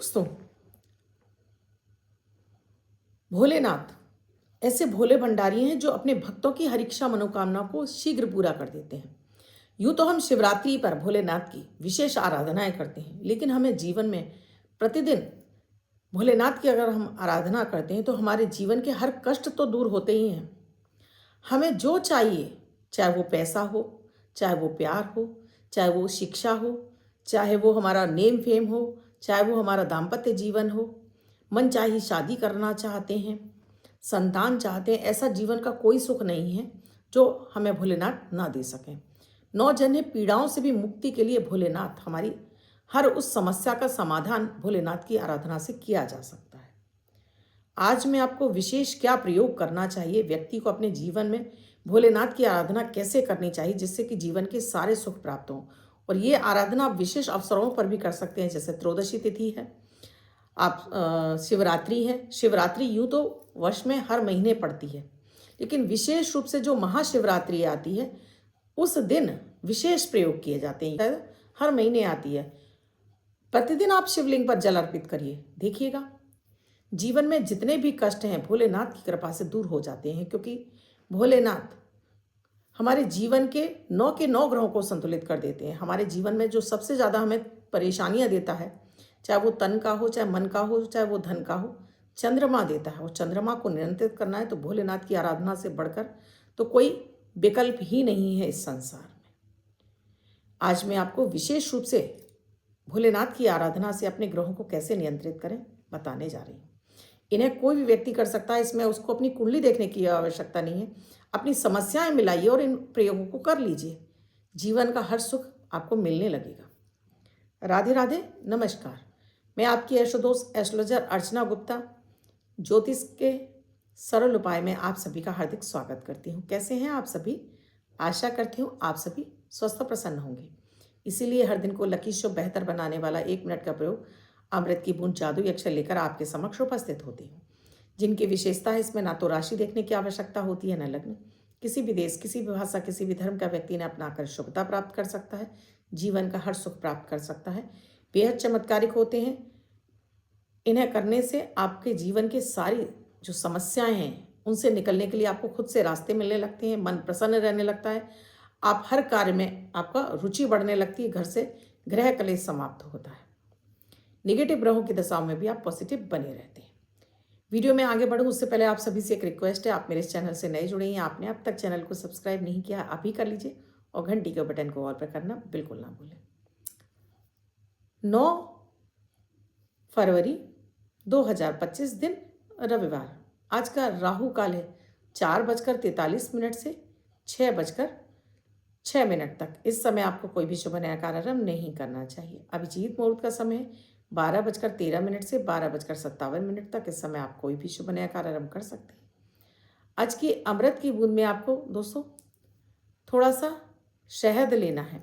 दोस्तों, भोलेनाथ ऐसे भोले भंडारी हैं जो अपने भक्तों की हर इच्छा मनोकामना को शीघ्र पूरा कर देते हैं। यूं तो हम शिवरात्रि पर भोलेनाथ की विशेष आराधनाएं करते हैं, लेकिन हमें जीवन में प्रतिदिन भोलेनाथ की अगर हम आराधना करते हैं तो हमारे जीवन के हर कष्ट तो दूर होते ही हैं। हमें जो चाहिए, चाहे वो पैसा हो, चाहे वो प्यार हो, चाहे वो शिक्षा हो, चाहे वो हमारा नेम फेम हो, चाहे वो हमारा दाम्पत्य जीवन हो, मन चाही शादी करना चाहते हैं, संतान चाहते हैं, ऐसा जीवन का कोई सुख नहीं है जो हमें भोलेनाथ ना दे सकें। नौ जन्य पीड़ाओं से भी मुक्ति के लिए भोलेनाथ हमारी हर उस समस्या का समाधान भोलेनाथ की आराधना से किया जा सकता है। आज मैं आपको विशेष क्या प्रयोग करना चाहिए, व्यक्ति को अपने जीवन में भोलेनाथ की आराधना कैसे करनी चाहिए जिससे कि जीवन के सारे सुख प्राप्त हों। और ये आराधना आप विशेष अवसरों पर भी कर सकते हैं, जैसे त्रयोदशी तिथि है, आप शिवरात्रि है। शिवरात्रि यूँ तो वर्ष में हर महीने पड़ती है, लेकिन विशेष रूप से जो महाशिवरात्रि आती है उस दिन विशेष प्रयोग किए जाते हैं। हर महीने आती है। प्रतिदिन आप शिवलिंग पर जल अर्पित करिए, देखिएगा जीवन में जितने भी कष्ट हैं भोलेनाथ की कृपा से दूर हो जाते हैं, क्योंकि भोलेनाथ हमारे जीवन के नौ ग्रहों को संतुलित कर देते हैं। हमारे जीवन में जो सबसे ज़्यादा हमें परेशानियां देता है, चाहे वो तन का हो, चाहे मन का हो, चाहे वो धन का हो, चंद्रमा देता है। और चंद्रमा को नियंत्रित करना है तो भोलेनाथ की आराधना से बढ़कर तो कोई विकल्प ही नहीं है इस संसार में। आज मैं आपको विशेष रूप से भोलेनाथ की आराधना से अपने ग्रहों को कैसे नियंत्रित करें बताने जा रही हूँ। इन्हें कोई भी व्यक्ति कर सकता है, इसमें उसको अपनी कुंडली देखने की आवश्यकता नहीं है। अपनी समस्याएं मिलाइए और इन प्रयोगों को कर लीजिए, जीवन का हर सुख आपको मिलने लगेगा। राधे राधे, नमस्कार। मैं आपकी एस्ट्रोदोस्त एस्ट्रोलॉजर अर्चना गुप्ता ज्योतिष के सरल उपाय में आप सभी का हार्दिक स्वागत करती हूँ। कैसे हैं आप सभी? आशा करती हूँ आप सभी स्वस्थ प्रसन्न होंगे। इसीलिए हर दिन को लकी शुभ बेहतर बनाने वाला 1 मिनट का प्रयोग अमृत की बूंद जादुई अक्षर लेकर आपके समक्ष उपस्थित होती हूँ, जिनकी विशेषता है इसमें ना तो राशि देखने की आवश्यकता होती है, न लग्न। किसी भी देश, किसी भी भाषा, किसी भी धर्म का व्यक्ति इन्हें अपनाकर शुभता प्राप्त कर सकता है, जीवन का हर सुख प्राप्त कर सकता है। बेहद चमत्कारिक होते हैं। इन्हें करने से आपके जीवन की सारी जो समस्याएं हैं उनसे निकलने के लिए आपको खुद से रास्ते मिलने लगते हैं, मन प्रसन्न रहने लगता है, आप हर कार्य में आपका रुचि बढ़ने लगती है, घर से ग्रह कलेश समाप्त होता है, नेगेटिव ग्रहों की दशाओं में भी आप पॉजिटिव बने रहते हैं। वीडियो में आगे बढ़ूं उससे पहले आप सभी से एक रिक्वेस्ट है, आप मेरे इस चैनल से नए जुड़े हैं, आपने अब तक चैनल को सब्सक्राइब नहीं किया, आप ही कर लीजिए और घंटी के बटन को ऑल पर करना बिल्कुल ना भूलें। 9 फरवरी 2025 दिन रविवार। आज का राहु काल है 4:43 से 6:06 तक। इस समय आपको कोई भी शुभ नया कार्य आरंभ नहीं करना चाहिए। अभिजीत मुहूर्त का समय है 12:13 से 12:57 तक। इस समय आप कोई भी शुभ नया कार्य आरंभ कर सकते हैं। आज की अमृत की बूंद में आपको दोस्तों थोड़ा सा शहद लेना है।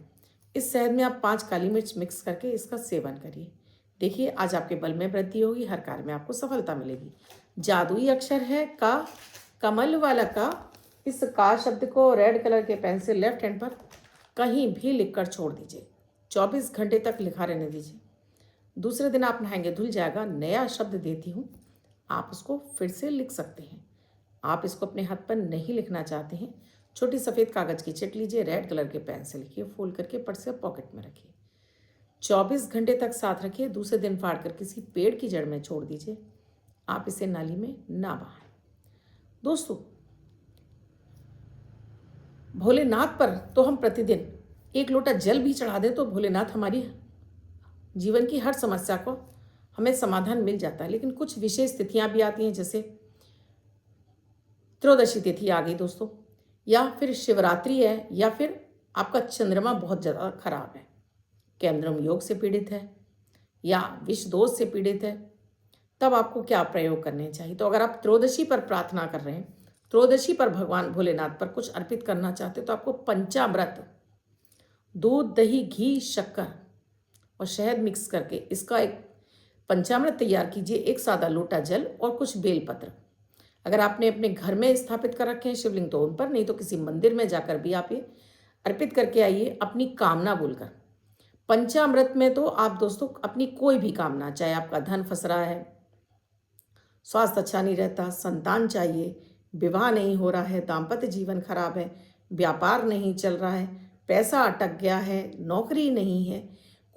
इस शहद में आप 5 काली मिर्च मिक्स करके इसका सेवन करिए। देखिए आज आपके बल में वृद्धि होगी, हर कार्य में आपको सफलता मिलेगी। जादुई अक्षर है का, कमल वाला का। इस का शब्द को रेड कलर के पेन से लेफ्ट हैंड पर कहीं भी लिखकर छोड़ दीजिए, 24 घंटे तक लिखा रहने दीजिए। दूसरे दिन आप नहाएंगे धुल जाएगा। नया शब्द देती हूँ, आप उसको फिर से लिख सकते हैं। आप इसको अपने हाथ पर नहीं लिखना चाहते हैं, छोटी सफ़ेद कागज़ की चिट लीजिए, रेड कलर के पेन से लिखिए, फोल्ड करके पर्स से पॉकेट में रखिए, 24 घंटे तक साथ रखिए। दूसरे दिन फाड़ कर किसी पेड़ की जड़ में छोड़ दीजिए। आप इसे नाली में ना बहाएं। दोस्तों, भोलेनाथ पर तो हम प्रतिदिन 1 लोटा जल भी चढ़ा दें तो भोलेनाथ हमारी जीवन की हर समस्या को हमें समाधान मिल जाता है। लेकिन कुछ विशेष तिथियां भी आती हैं, जैसे त्रयोदशी तिथि आ गई दोस्तों, या फिर शिवरात्रि है, या फिर आपका चंद्रमा बहुत ज़्यादा खराब है, केंद्रम योग से पीड़ित है या विष दोष से पीड़ित है, तब आपको क्या प्रयोग करने चाहिए। तो अगर आप त्रयोदशी पर प्रार्थना कर रहे हैं, त्रयोदशी पर भगवान भोलेनाथ पर कुछ अर्पित करना चाहते हैं, तो आपको पंचामृत, दूध, दही, घी, शक्कर और शहद मिक्स करके इसका एक पंचामृत तैयार कीजिए। 1 सादा लोटा जल और कुछ बेलपत्र। अगर आपने अपने घर में स्थापित कर रखे हैं शिवलिंग तो उन पर, नहीं तो किसी मंदिर में जाकर भी आप ये अर्पित करके आइए अपनी कामना बोलकर। पंचामृत में तो आप दोस्तों अपनी कोई भी कामना, चाहे आपका धन फंस रहा है, स्वास्थ्य अच्छा नहीं रहता, संतान चाहिए, विवाह नहीं हो रहा है, दाम्पत्य जीवन खराब है, व्यापार नहीं चल रहा है, पैसा अटक गया है, नौकरी नहीं है,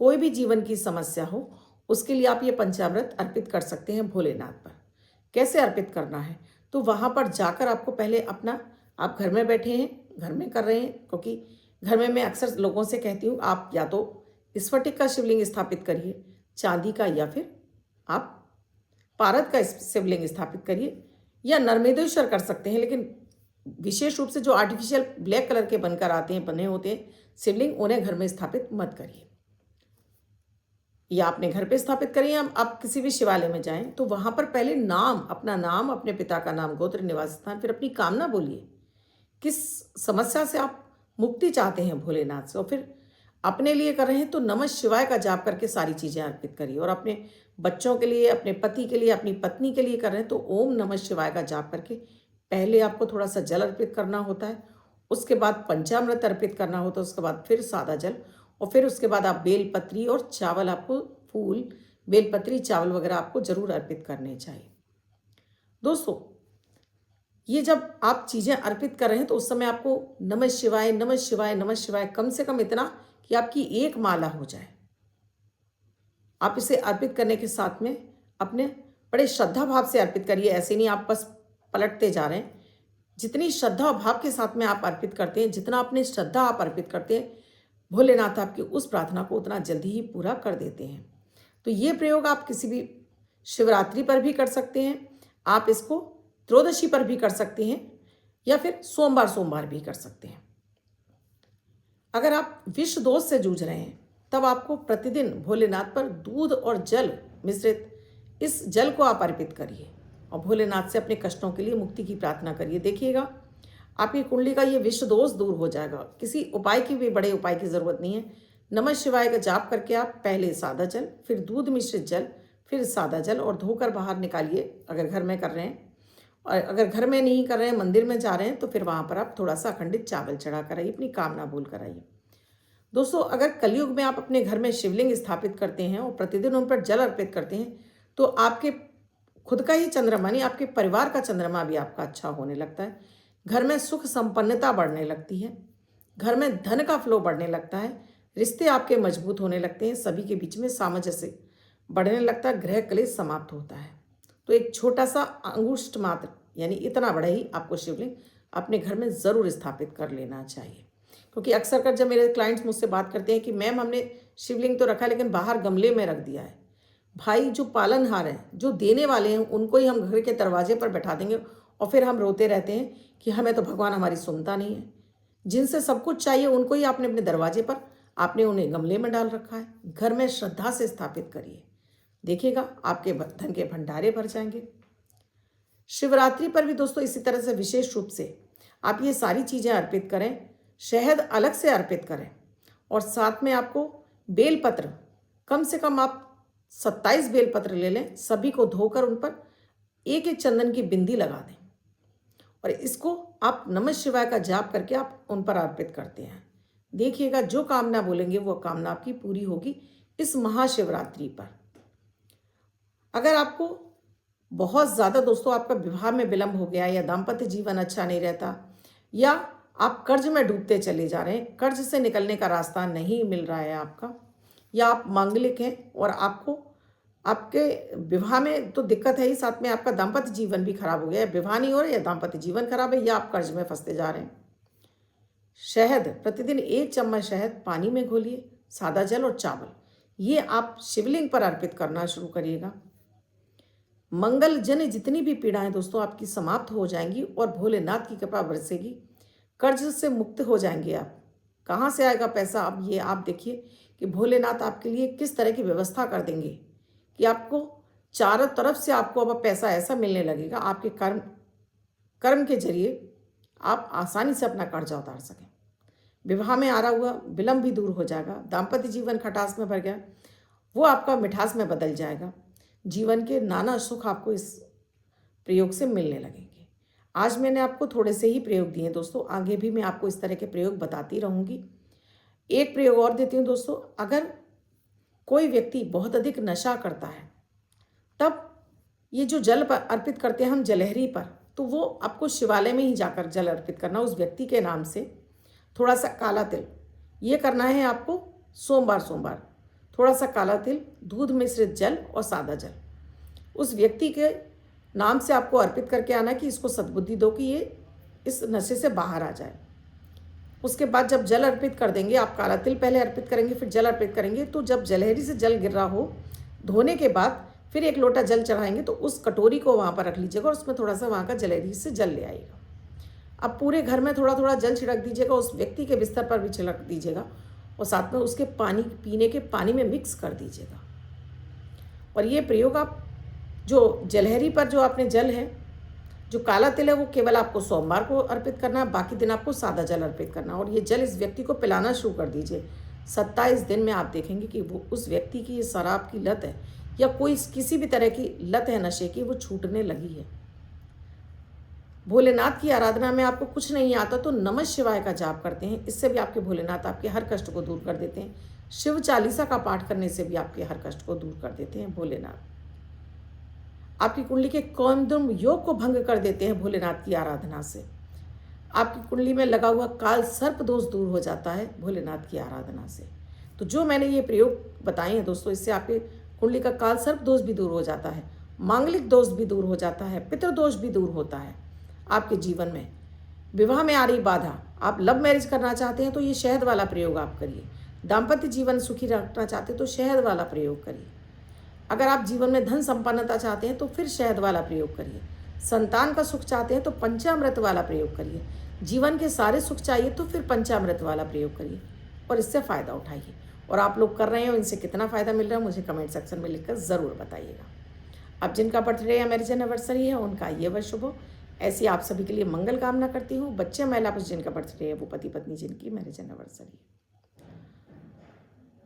कोई भी जीवन की समस्या हो, उसके लिए आप ये पंचामृत अर्पित कर सकते हैं भोलेनाथ पर। कैसे अर्पित करना है? तो वहाँ पर जाकर आपको पहले अपना, आप घर में बैठे हैं, घर में कर रहे हैं, क्योंकि घर में मैं अक्सर लोगों से कहती हूँ आप या तो स्फटिक का शिवलिंग स्थापित करिए, चांदी का, या फिर आप पारद का शिवलिंग स्थापित करिए, या नर्मदेश्वर कर सकते हैं। लेकिन विशेष रूप से जो आर्टिफिशियल ब्लैक कलर के बनकर आते हैं, बने होते हैं शिवलिंग, उन्हें घर में स्थापित मत करिए, या अपने घर पे स्थापित करिए। आप किसी भी शिवालय में जाएं तो वहां पर पहले नाम, अपना नाम, अपने पिता का नाम, गोत्र, निवास स्थान, फिर अपनी कामना बोलिए, किस समस्या से आप मुक्ति चाहते हैं भोलेनाथ से, और फिर अपने लिए कर रहे हैं तो नमः शिवाय का जाप करके सारी चीज़ें अर्पित करिए। और अपने बच्चों के लिए, अपने पति के लिए, अपनी पत्नी के लिए कर रहे हैं तो ओम नमः शिवाय का जाप करके पहले आपको थोड़ा सा जल अर्पित करना होता है, उसके बाद पंचामृत अर्पित करना होता है, उसके बाद फिर सादा जल, और फिर उसके बाद आप बेलपत्री और चावल, आपको फूल, बेलपत्री, चावल वगैरह आपको जरूर अर्पित करने चाहिए। दोस्तों, ये जब आप चीज़ें अर्पित कर रहे हैं तो उस समय आपको नमः शिवाय, नमः शिवाय, नमः शिवाय कम से कम इतना कि आपकी एक माला हो जाए। आप इसे अर्पित करने के साथ में अपने बड़े श्रद्धा भाव से अर्पित करिए, ऐसे नहीं आप बस पलटते जा रहे हैं। जितनी श्रद्धा भाव के साथ में आप अर्पित करते हैं, जितना अपने श्रद्धा आप अर्पित करते हैं, भोलेनाथ आपकी उस प्रार्थना को उतना जल्दी ही पूरा कर देते हैं। तो ये प्रयोग आप किसी भी शिवरात्रि पर भी कर सकते हैं, आप इसको त्रयोदशी पर भी कर सकते हैं, या फिर सोमवार सोमवार भी कर सकते हैं। अगर आप विष दोष से जूझ रहे हैं तब आपको प्रतिदिन भोलेनाथ पर दूध और जल मिश्रित, इस जल को आप अर्पित करिए और भोलेनाथ से अपने कष्टों के लिए मुक्ति की प्रार्थना करिए। देखिएगा आपकी कुंडली का ये विष दोष दूर हो जाएगा। किसी उपाय की भी, बड़े उपाय की ज़रूरत नहीं है। नमः शिवाय का जाप करके आप पहले सादा जल, फिर दूध मिश्रित जल, फिर सादा जल, और धोकर बाहर निकालिए अगर घर में कर रहे हैं। और अगर घर में नहीं कर रहे हैं, मंदिर में जा रहे हैं, तो फिर वहाँ पर आप थोड़ा सा अखंडित चावल चढ़ा कर आइए, अपनी कामना बोल कर आइए। दोस्तों, अगर कलयुग में आप अपने घर में शिवलिंग स्थापित करते हैं और प्रतिदिन उन पर जल अर्पित करते हैं तो आपके खुद का ही चंद्रमा नहीं, आपके परिवार का चंद्रमा भी आपका अच्छा होने लगता है। घर में सुख संपन्नता बढ़ने लगती है, घर में धन का फ्लो बढ़ने लगता है, रिश्ते आपके मजबूत होने लगते हैं, सभी के बीच में सामंजस्य बढ़ने लगता है, ग्रह क्लेश समाप्त होता है। तो एक छोटा सा अंगुष्ठ मात्र, यानी इतना बड़ा ही आपको शिवलिंग अपने घर में ज़रूर स्थापित कर लेना चाहिए। क्योंकि अक्सर कर जब मेरे क्लाइंट्स मुझसे बात करते हैं कि मैम हमने शिवलिंग तो रखा लेकिन बाहर गमले में रख दिया है। भाई, जो पालनहार हैं, जो देने वाले हैं, उनको ही हम घर के दरवाजे पर बैठा देंगे और फिर हम रोते रहते हैं कि हमें तो भगवान हमारी सुनता नहीं है। जिनसे सब कुछ चाहिए उनको ही आपने अपने दरवाजे पर, आपने उन्हें गमले में डाल रखा है। घर में श्रद्धा से स्थापित करिए, देखिएगा आपके धन के भंडारे भर जाएंगे। शिवरात्रि पर भी दोस्तों इसी तरह से विशेष रूप से आप ये सारी चीज़ें अर्पित करें। शहद अलग से अर्पित करें और साथ में आपको बेलपत्र, कम से कम आप 27 बेलपत्र ले लें, सभी को धोकर उन पर एक एक चंदन की बिंदी लगा दें और इसको आप नमः शिवाय का जाप करके आप उन पर अर्पित करते हैं। देखिएगा जो कामना बोलेंगे वो कामना आपकी पूरी होगी इस महाशिवरात्रि पर। अगर आपको बहुत ज़्यादा दोस्तों आपका विवाह में विलंब हो गया, या दाम्पत्य जीवन अच्छा नहीं रहता, या आप कर्ज में डूबते चले जा रहे हैं, कर्ज से निकलने का रास्ता नहीं मिल रहा है आपका, या आप मांगलिक हैं और आपको आपके विवाह में तो दिक्कत है ही, साथ में आपका दाम्पत्य जीवन भी खराब हो गया है, विवाह नहीं हो रहा है या दाम्पत्य जीवन खराब है, या आप कर्ज में फंसते जा रहे हैं। शहद, प्रतिदिन 1 चम्मच शहद पानी में घोलिए, सादा जल और चावल, ये आप शिवलिंग पर अर्पित करना शुरू करिएगा। मंगल जन जितनी भी पीड़ाएं दोस्तों आपकी समाप्त हो जाएंगी और भोलेनाथ की कृपा बरसेगी, कर्ज से मुक्त हो जाएंगे आप। कहाँ से आएगा पैसा, अब ये आप देखिए कि भोलेनाथ आपके लिए किस तरह की व्यवस्था कर देंगे कि आपको चारों तरफ से आपको अब पैसा ऐसा मिलने लगेगा, आपके कर्म के जरिए आप आसानी से अपना कर्जा उतार सकें। विवाह में आ रहा हुआ विलंब भी दूर हो जाएगा, दाम्पत्य जीवन खटास में भर गया वो आपका मिठास में बदल जाएगा, जीवन के नाना सुख आपको इस प्रयोग से मिलने लगेंगे। आज मैंने आपको थोड़े से ही प्रयोग दिए दोस्तों, आगे भी मैं आपको इस तरह के प्रयोग बताती रहूँगी। एक प्रयोग और देती हूँ दोस्तों, अगर कोई व्यक्ति बहुत अधिक नशा करता है, तब ये जो जल अर्पित करते हैं हम जलहरी पर, तो वो आपको शिवालय में ही जाकर जल अर्पित करना उस व्यक्ति के नाम से। थोड़ा सा काला तिल, ये करना है आपको सोमवार सोमवार। थोड़ा सा काला तिल, दूध मिश्रित जल और सादा जल उस व्यक्ति के नाम से आपको अर्पित करके आना कि इसको सद्बुद्धि दो कि ये इस नशे से बाहर आ जाए। उसके बाद जब जल अर्पित कर देंगे, आप काला तिल पहले अर्पित करेंगे फिर जल अर्पित करेंगे, तो जब जलहरी से जल गिर रहा हो, धोने के बाद फिर एक लोटा जल चढ़ाएंगे, तो उस कटोरी को वहाँ पर रख लीजिएगा और उसमें थोड़ा सा वहाँ का जलहरी से जल ले आएगा। अब पूरे घर में थोड़ा थोड़ा जल छिड़क दीजिएगा, उस व्यक्ति के बिस्तर पर भी छिड़क दीजिएगा और साथ में उसके पानी पीने के पानी में मिक्स कर दीजिएगा। और ये प्रयोग आप जो जलहरी पर जो आपने जल है, जो काला तिल है, वो केवल आपको सोमवार को अर्पित करना है, बाकी दिन आपको सादा जल अर्पित करना। और ये जल इस व्यक्ति को पिलाना शुरू कर दीजिए। 27 दिन में आप देखेंगे कि वो उस व्यक्ति की ये शराब की लत है या कोई किसी भी तरह की लत है नशे की, वो छूटने लगी है। भोलेनाथ की आराधना में आपको कुछ नहीं आता तो नमः शिवाय का जाप करते हैं, इससे भी आपके भोलेनाथ आपके हर कष्ट को दूर कर देते हैं। शिव चालीसा का पाठ करने से भी आपके हर कष्ट को दूर कर देते हैं भोलेनाथ। आपकी कुंडली के कौंदम योग को भंग कर देते हैं भोलेनाथ की आराधना से। आपकी कुंडली में लगा हुआ काल सर्प दोष दूर हो जाता है भोलेनाथ की आराधना से। तो जो मैंने ये प्रयोग बताए हैं दोस्तों, इससे आपके कुंडली का काल सर्प दोष भी दूर हो जाता है, मांगलिक दोष भी दूर हो जाता है, पितृदोष भी दूर होता है। आपके जीवन में विवाह में आ रही बाधा, आप लव मैरिज करना चाहते हैं तो ये शहद वाला प्रयोग आप करिए। दाम्पत्य जीवन सुखी रखना चाहते हैं तो शहद वाला प्रयोग करिए। अगर आप जीवन में धन संपन्नता चाहते हैं तो फिर शहद वाला प्रयोग करिए। संतान का सुख चाहते हैं तो पंचामृत वाला प्रयोग करिए। जीवन के सारे सुख चाहिए तो फिर पंचामृत वाला प्रयोग करिए और इससे फ़ायदा उठाइए। और आप लोग कर रहे हो, इनसे कितना फ़ायदा मिल रहा है मुझे कमेंट सेक्शन में लिखकर ज़रूर बताइएगा। अब जिनका बर्थडे या मैरिज एनिवर्सरी है उनका ये वर्ष शुभ हो, ऐसी आप सभी के लिए मंगल कामना करती हूँ। बच्चे महिला पुरुष जिनका बर्थडे है वो पति पत्नी जिनकी मैरिज एनिवर्सरी है,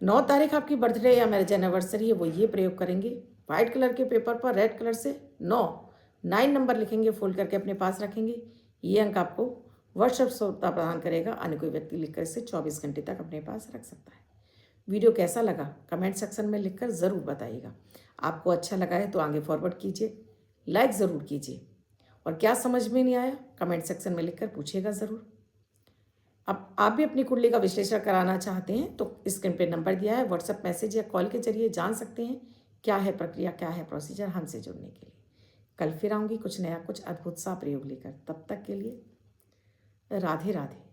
9 तारीख आपकी बर्थडे या मैरिज एनिवर्सरी है, वो ये प्रयोग करेंगे। वाइट कलर के पेपर पर रेड कलर से 9 नंबर लिखेंगे, फोल्ड करके अपने पास रखेंगे। ये अंक आपको वर्ष सफलता प्रदान करेगा। अन्य कोई व्यक्ति लिखकर इसे 24 घंटे तक अपने पास रख सकता है। वीडियो कैसा लगा कमेंट सेक्शन में लिखकर ज़रूर बताइएगा। आपको अच्छा लगा है तो आगे फॉरवर्ड कीजिए, लाइक ज़रूर कीजिए। और क्या समझ में नहीं आया कमेंट सेक्शन में लिखकर पूछिएगा ज़रूर। अब आप भी अपनी कुंडली का विश्लेषण कराना चाहते हैं तो स्क्रीन पे नंबर दिया है, व्हाट्सएप मैसेज या कॉल के जरिए जान सकते हैं क्या है प्रक्रिया, क्या है प्रोसीजर हमसे जुड़ने के लिए। कल फिर आऊँगी कुछ नया, कुछ अद्भुत सा प्रयोग लेकर। तब तक के लिए राधे राधे।